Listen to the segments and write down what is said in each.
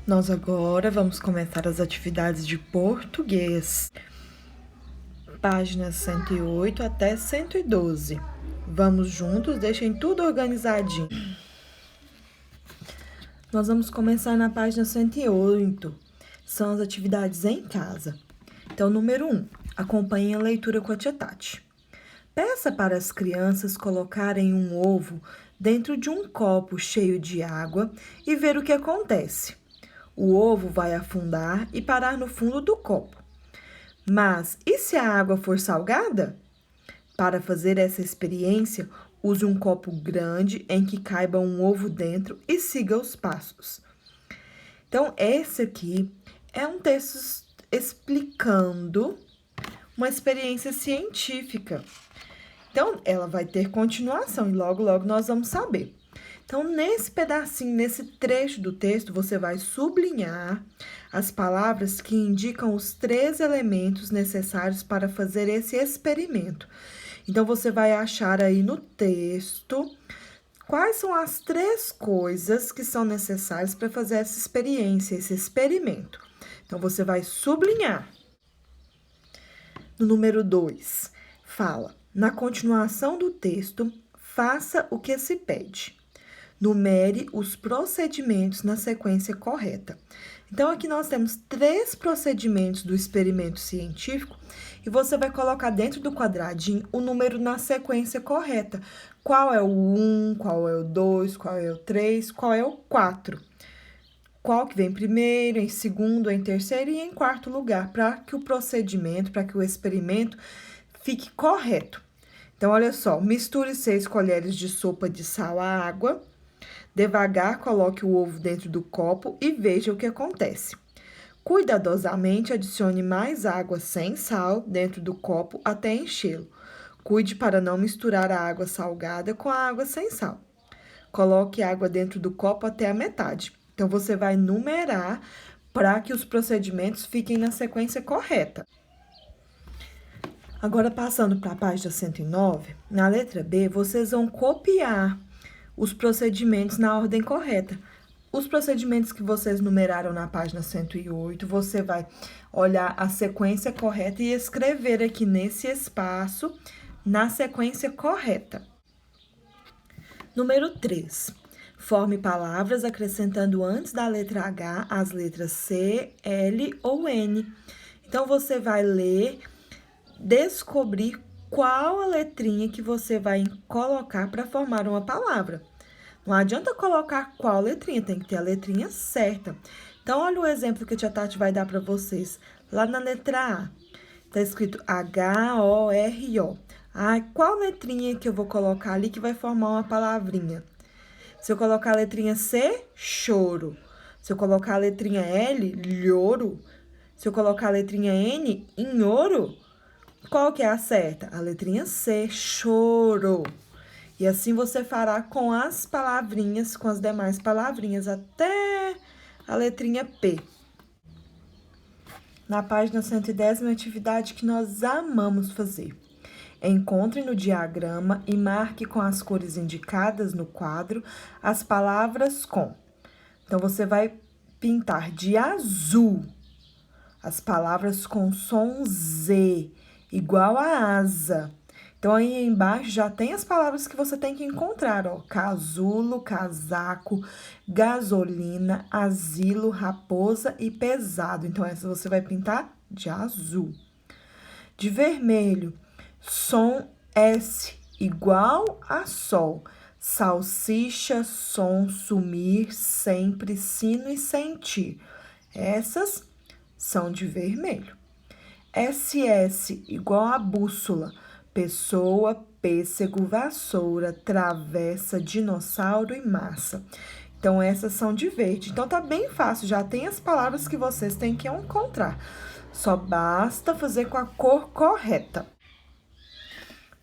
Nós agora vamos começar as atividades de português, páginas 108 até 112. Vamos juntos, deixem tudo organizadinho. Nós vamos começar na página 108, são as atividades em casa. Então, número 1, acompanhem a leitura com a tia Tati. Peça para as crianças colocarem um ovo dentro de um copo cheio de água e ver o que acontece. O ovo vai afundar e parar no fundo do copo. Mas e se a água for salgada? Para fazer essa experiência, use um copo grande em que caiba um ovo dentro e siga os passos. Então, esse aqui é um texto explicando uma experiência científica. Então, ela vai ter continuação e logo nós vamos saber. Então, nesse pedacinho, nesse trecho do texto, você vai sublinhar as palavras que indicam os 3 elementos necessários para fazer esse experimento. Então, você vai achar aí no texto quais são as 3 coisas que são necessárias para fazer essa experiência, esse experimento. Então, você vai sublinhar. No número 2, fala: na continuação do texto, faça o que se pede. Numere os procedimentos na sequência correta. Então, aqui nós temos 3 procedimentos do experimento científico e você vai colocar dentro do quadradinho o número na sequência correta. Qual é o 1, qual é o 2, qual é o 3, qual é o 4. Qual que vem primeiro, em segundo, em terceiro e em quarto lugar, para que o procedimento, para que o experimento fique correto. Então, olha só, misture 6 colheres de sopa de sal à água. Devagar, coloque o ovo dentro do copo e veja o que acontece. Cuidadosamente, adicione mais água sem sal dentro do copo até enchê-lo. Cuide para não misturar a água salgada com a água sem sal. Coloque a água dentro do copo até a metade. Então, você vai numerar para que os procedimentos fiquem na sequência correta. Agora, passando para a página 109, na letra B, vocês vão copiar os procedimentos na ordem correta. Os procedimentos que vocês numeraram na página 108, você vai olhar a sequência correta e escrever aqui nesse espaço, na sequência correta. Número 3. Forme palavras acrescentando antes da letra H as letras C, L ou N. Então, você vai ler, descobrir qual a letrinha que você vai colocar para formar uma palavra. Não adianta colocar qual letrinha, tem que ter a letrinha certa. Então, olha o exemplo que a tia Tati vai dar para vocês. Lá na letra A, tá escrito H-O-R-O. Qual letrinha que eu vou colocar ali que vai formar uma palavrinha? Se eu colocar a letrinha C, choro. Se eu colocar a letrinha L, lhoro. Se eu colocar a letrinha N, inhoro. Qual que é a certa? A letrinha C, choro. E assim você fará com as palavrinhas, com as demais palavrinhas, até a letrinha P. Na página 110, uma atividade que nós amamos fazer. Encontre no diagrama e marque com as cores indicadas no quadro as palavras com. Então, você vai pintar de azul as palavras com som Z, igual a asa. Então, aí embaixo já tem as palavras que você tem que encontrar, ó. Casulo, casaco, gasolina, asilo, raposa e pesado. Então, essa você vai pintar de azul. De vermelho, som S, igual a sol. Salsicha, som, sumir, sempre, sino e sentir. Essas são de vermelho. SS, igual a bússola. Pessoa, pêssego, vassoura, travessa, dinossauro e massa. Então, essas são de verde. Então, tá bem fácil, já tem as palavras que vocês têm que encontrar. Só basta fazer com a cor correta.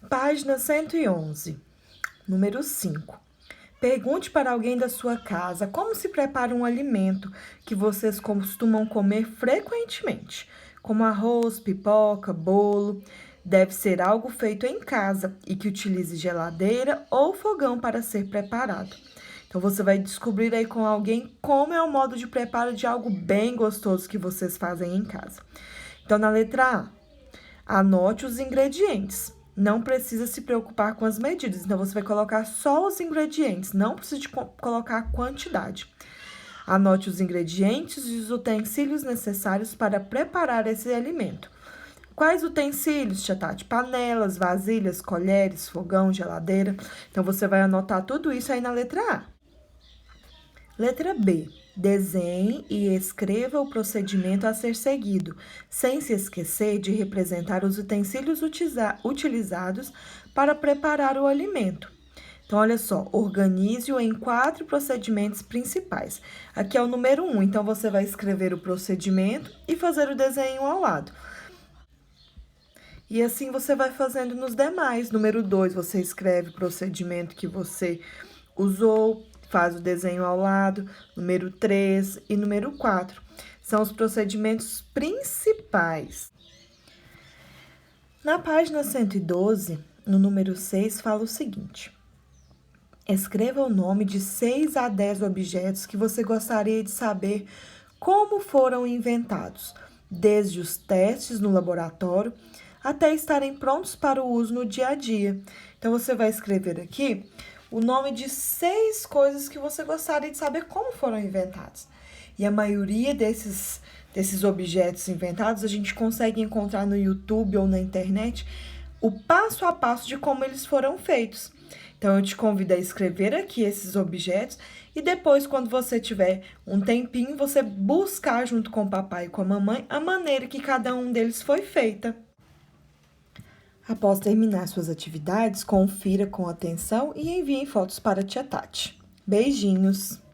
Página 111, número 5. Pergunte para alguém da sua casa como se prepara um alimento que vocês costumam comer frequentemente, como arroz, pipoca, bolo. Deve ser algo feito em casa e que utilize geladeira ou fogão para ser preparado. Então, você vai descobrir aí com alguém como é o modo de preparo de algo bem gostoso que vocês fazem em casa. Então, na letra A, anote os ingredientes. Não precisa se preocupar com as medidas, então você vai colocar só os ingredientes, não precisa de colocar a quantidade. Anote os ingredientes e os utensílios necessários para preparar esse alimento. Quais utensílios, tia Tati? Panelas, vasilhas, colheres, fogão, geladeira. Então, você vai anotar tudo isso aí na letra A. Letra B. Desenhe e escreva o procedimento a ser seguido, sem se esquecer de representar os utensílios utilizados para preparar o alimento. Então, olha só, organize-o em 4 procedimentos principais. Aqui é o número 1, então você vai escrever o procedimento e fazer o desenho ao lado. E assim você vai fazendo nos demais. Número 2, você escreve o procedimento que você usou, faz o desenho ao lado. Número 3 e número 4 são os procedimentos principais. Na página 112, no número 6, fala o seguinte: escreva o nome de 6 a 10 objetos que você gostaria de saber como foram inventados, desde os testes no laboratório até estarem prontos para o uso no dia a dia. Então, você vai escrever aqui o nome de 6 coisas que você gostaria de saber como foram inventados. E a maioria desses objetos inventados a gente consegue encontrar no YouTube ou na internet o passo a passo de como eles foram feitos. Então, eu te convido a escrever aqui esses objetos e depois, quando você tiver um tempinho, você buscar junto com o papai e com a mamãe a maneira que cada um deles foi feita. Após terminar suas atividades, confira com atenção e envie fotos para a tia Tati. Beijinhos!